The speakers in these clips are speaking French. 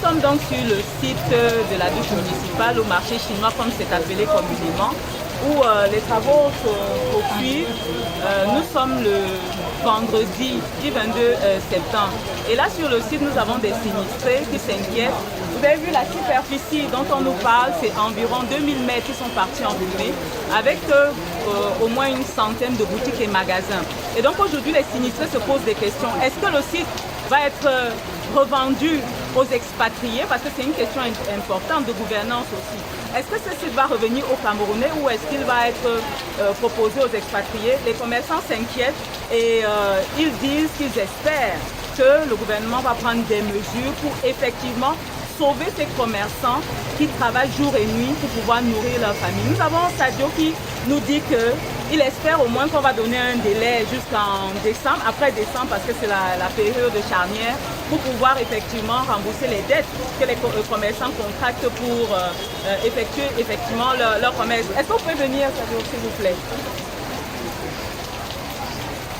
Nous sommes donc sur le site de la douche municipale, au marché chinois comme c'est appelé communément, où les travaux se poursuivent. Nous sommes le vendredi du 22 septembre. Et là sur le site, nous avons des sinistrés qui s'inquiètent. Vous avez vu la superficie dont on nous parle, c'est environ 2000 mètres qui sont partis en fumée, avec au moins une centaine de boutiques et magasins. Et donc aujourd'hui, les sinistrés se posent des questions. Est-ce que le site va être revendu aux expatriés, parce que c'est une question importante de gouvernance aussi. Est-ce que ce site va revenir aux Camerounais ou est-ce qu'il va être proposé aux expatriés? Les commerçants s'inquiètent et ils disent qu'ils espèrent que le gouvernement va prendre des mesures pour effectivement sauver ces commerçants qui travaillent jour et nuit pour pouvoir nourrir leur famille. Nous avons Sadio qui nous dit qu'il espère au moins qu'on va donner un délai jusqu'en décembre, après décembre parce que c'est la période charnière, pour pouvoir effectivement rembourser les dettes que les commerçants contractent pour effectuer effectivement leur commerce. Est-ce que vous pouvez venir, Sadio, s'il vous plaît?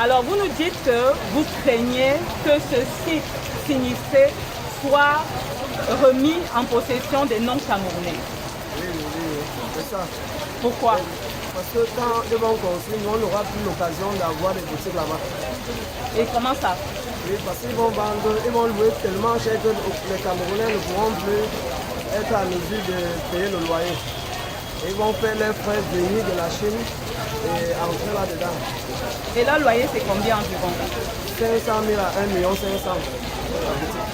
Alors vous nous dites que vous craignez que ce site sinistré soit remis en possession des non-camerounais. Oui, c'est ça. Pourquoi? Parce que quand ils vont construire, on n'aura plus l'occasion d'avoir des boutiques là-bas. Et comment ça? Oui, parce qu'ils vont vendre, ils vont louer tellement cher que les Camerounais ne pourront plus être à mesure de payer le loyer. Et ils vont faire leurs frais venir de la Chine et entrer là-dedans. Et leur loyer, c'est combien environ? 500 000 à 1 500 000 la boutique.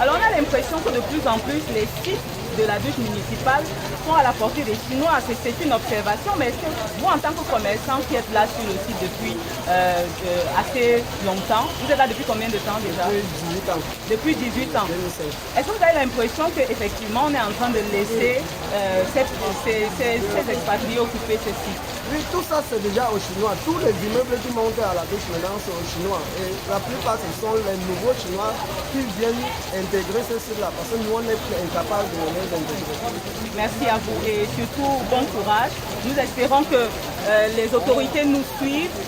Alors on a l'impression que de plus en plus les sites de la douche municipale sont à la portée des Chinois. C'est une observation, mais est-ce que vous, en tant que commerçant qui êtes là sur le site depuis assez longtemps, vous êtes là depuis combien de temps déjà? Depuis 18 ans. Depuis 18 ans. 2005. Est-ce que vous avez l'impression qu'effectivement on est en train de laisser ces expatriés occuper ce site? Oui, tout ça c'est déjà aux Chinois. Tous les immeubles qui montent à la douche maintenant sont aux Chinois. Et la plupart ce sont les nouveaux Chinois qui viennent intégrer ce site-là. Parce que nous on est incapables de les intégrer. Merci à vous et surtout bon courage. Nous espérons que les autorités nous suivent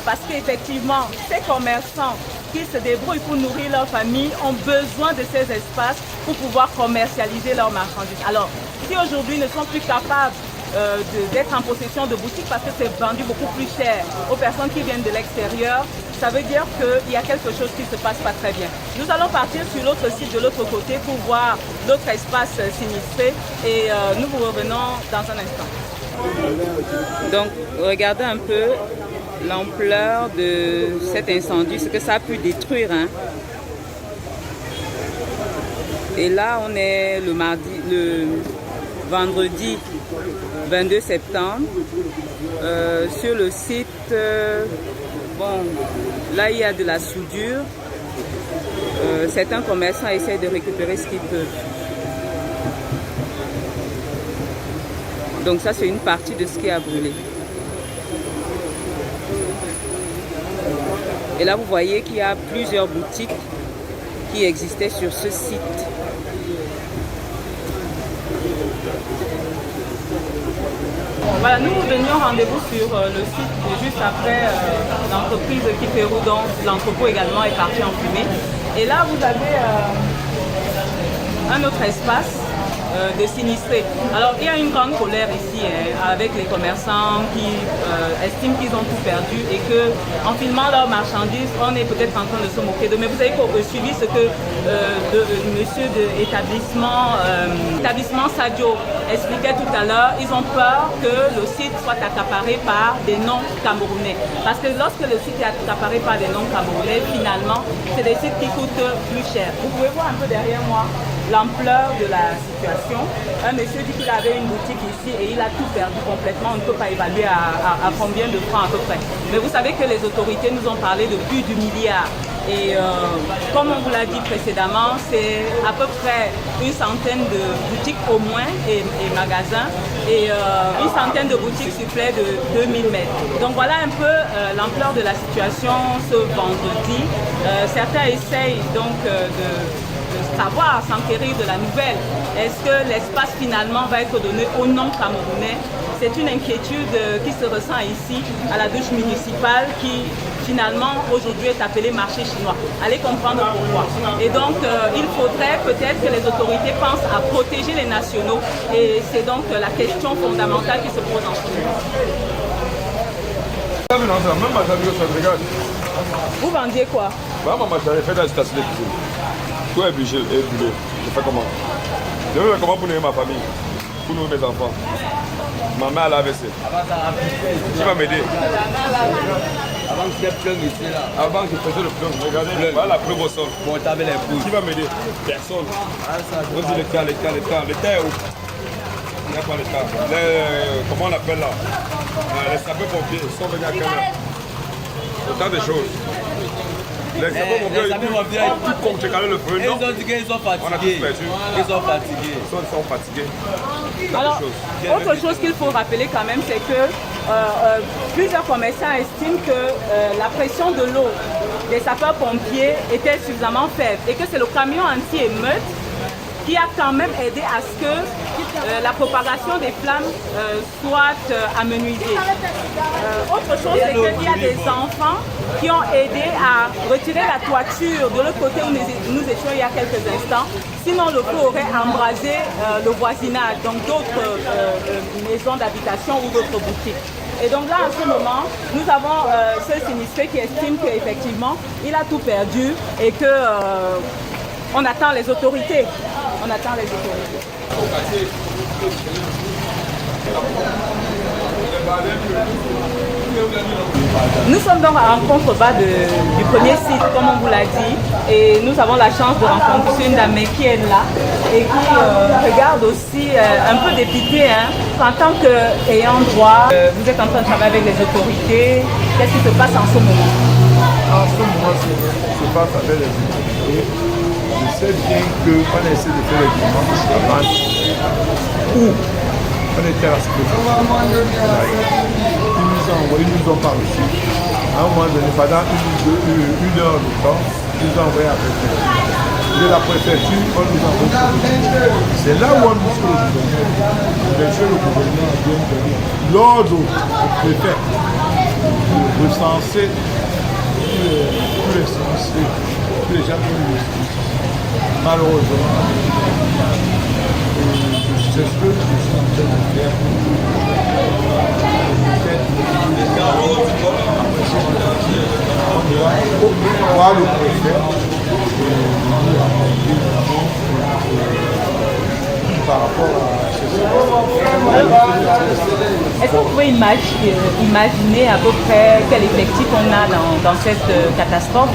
parce qu'effectivement ces commerçants qui se débrouillent pour nourrir leur famille ont besoin de ces espaces pour pouvoir commercialiser leurs marchandises. Alors si aujourd'hui ils ne sont plus capables d'être en possession de boutiques parce que c'est vendu beaucoup plus cher aux personnes qui viennent de l'extérieur, ça veut dire qu'il y a quelque chose qui ne se passe pas très bien. Nous allons partir sur l'autre site de l'autre côté pour voir l'autre espace sinistré et nous vous revenons dans un instant. Donc regardez un peu l'ampleur de cet incendie, ce que ça a pu détruire. Hein. Et là on est le vendredi 22 septembre sur le site. Bon, là il y a de la soudure. Certains commerçants essaient de récupérer ce qu'ils peuvent. Donc ça c'est une partie de ce qui a brûlé. Et là vous voyez qu'il y a plusieurs boutiques qui existaient sur ce site. Voilà, nous venions rendez-vous sur le site juste après l'entreprise qui fait roue, donc l'entrepôt également est parti en fumée. Et là, vous avez un autre espace de sinistrés. Alors, il y a une grande colère ici avec les commerçants qui estiment qu'ils ont tout perdu et que en filmant leurs marchandises, on est peut-être en train de se moquer d'eux. Mais vous avez suivi ce que monsieur de établissement Sadio expliquait tout à l'heure. Ils ont peur que le site soit accaparé par des non-camerounais. Parce que lorsque le site est accaparé par des non-camerounais, finalement, c'est des sites qui coûtent plus cher. Vous pouvez voir un peu derrière moi l'ampleur de la situation. Un monsieur dit qu'il avait une boutique ici et il a tout perdu complètement. On ne peut pas évaluer à combien de francs à peu près. Mais vous savez que les autorités nous ont parlé de plus du milliard. Et comme on vous l'a dit précédemment, c'est à peu près une centaine de boutiques au moins et magasins et une centaine de boutiques sur près de 2000 mètres. Donc voilà un peu l'ampleur de la situation ce vendredi. Certains essayent donc de savoir, s'enquérir de la nouvelle. Est-ce que l'espace finalement va être donné aux non-camerounais? C'est une inquiétude qui se ressent ici à la douche municipale qui finalement aujourd'hui est appelé marché chinois. Allez comprendre pourquoi. Et donc il faudrait peut-être que les autorités pensent à protéger les nationaux et c'est donc la question fondamentale qui se pose en ce moment. Vous vendiez quoi? Maman, j'avais fait dans la station de cuisine. Tout est brûlé. Je fais comment? Je veux comment pour nourrir ma famille, pour nourrir mes enfants. Ma mère a la AVC. Qui va m'aider? Avant que je pleuve ici là. Avant que je faisais le plomb, regardez, voilà la preuve au sol. Bon, t'avais les poules. Qui va m'aider? Personne. On dit l'État. L'État est où? Il n'y a pas l'État. Comment on appelle là? Les sapeurs-pompiers sont venus à Canada. Autant de choses. Les sapeurs-pompiers, tout comme tu calais le feu, non? Ils ont dit qu'ils sont On a fatigués. tous perdu. Ils sont fatigués. Ils sont fatigués. Alors, autre chose qu'il faut rappeler quand même, c'est que plusieurs commerçants estiment que la pression de l'eau des sapeurs-pompiers était suffisamment faible et que c'est le camion anti-émeute qui a quand même aidé à ce que la propagation des flammes soit amenuisée. Autre chose, c'est qu'il y a des enfants qui ont aidé à retirer la toiture de l'autre côté où nous étions il y a quelques instants. Sinon, le feu aurait embrasé le voisinage, donc d'autres maisons d'habitation ou d'autres boutiques. Et donc là, en ce moment, nous avons ce sinistré qui estime qu'effectivement, il a tout perdu et que on attend les autorités. On attend les autorités. Nous sommes donc en contrebas du premier site, comme on vous l'a dit, et nous avons la chance de rencontrer une dame qui est là et qui regarde aussi un peu dépitée. En tant qu'ayant droit, vous êtes en train de travailler avec les autorités. Qu'est-ce qui se passe en ce moment? En ce moment, se passe avec les autorités. Je sais bien qu'on essaie de faire les demandes sur la base où on était à la sécurité. Ils nous ont pas reçu. À un moment donné, pendant une heure de temps, ils nous ont envoyé à la préfecture. De la préfecture, on nous a envoyé. C'est là où on nous dit bien sûr, le gouvernement a bien donné l'ordre au préfet de recenser tous les censés, tous les gens qui ont eu le. Malheureusement, c'est ce que je suis en train de faire. On va le préfet par rapport à ce Est-ce que vous pouvez imaginer à peu près quel effectif on a dans cette catastrophe?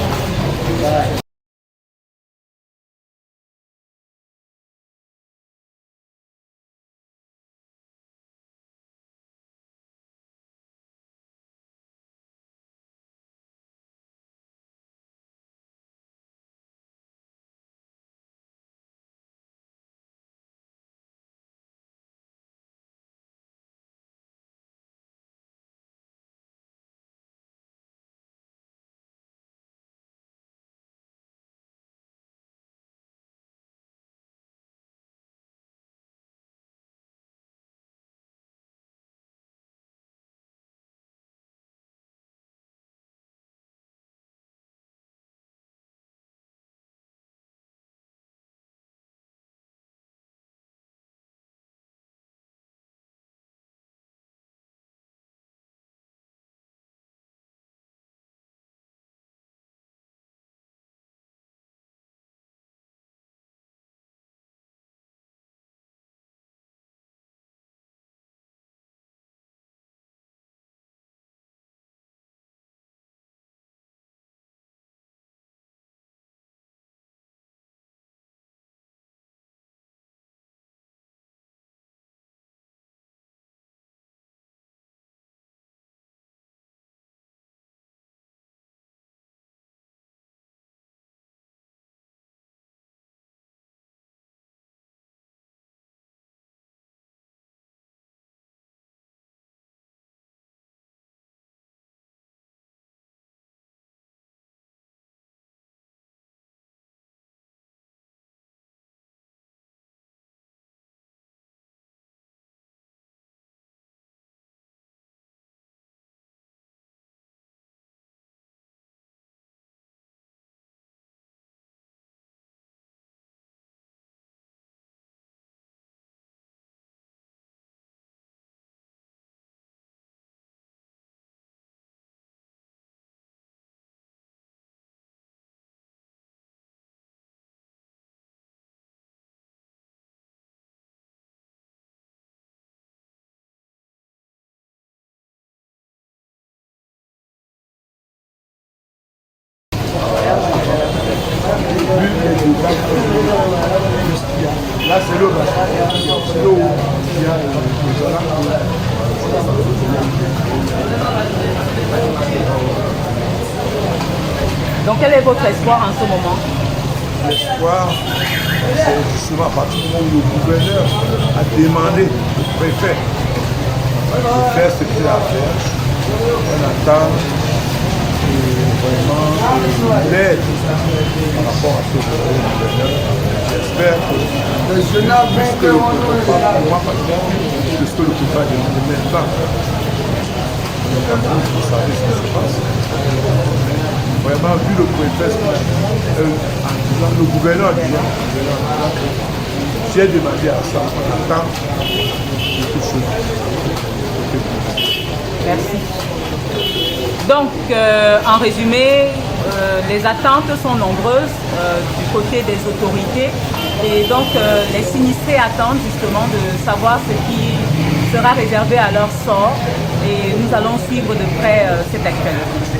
Là, c'est l'eau. C'est l'eau qui a le dollar. Donc quel est votre espoir en ce moment? L'espoir, c'est justement à partir du moment où le gouverneur a demandé au préfet de faire ce qu'il a à faire. On attend vraiment l'aide par rapport à ce gouverneur. J'espère que puisque le préfet, pour moi par exemple, puisque le préfet a demandé maintenant, vous savez ce qui se passe. Vraiment, vu le préfet, en disant, le gouverneur disant, j'ai demandé à ça, on attend quelque chose. Merci. Donc, en résumé, les attentes sont nombreuses du côté des autorités et donc les sinistrés attendent justement de savoir ce qui sera réservé à leur sort et nous allons suivre de près cette actualité.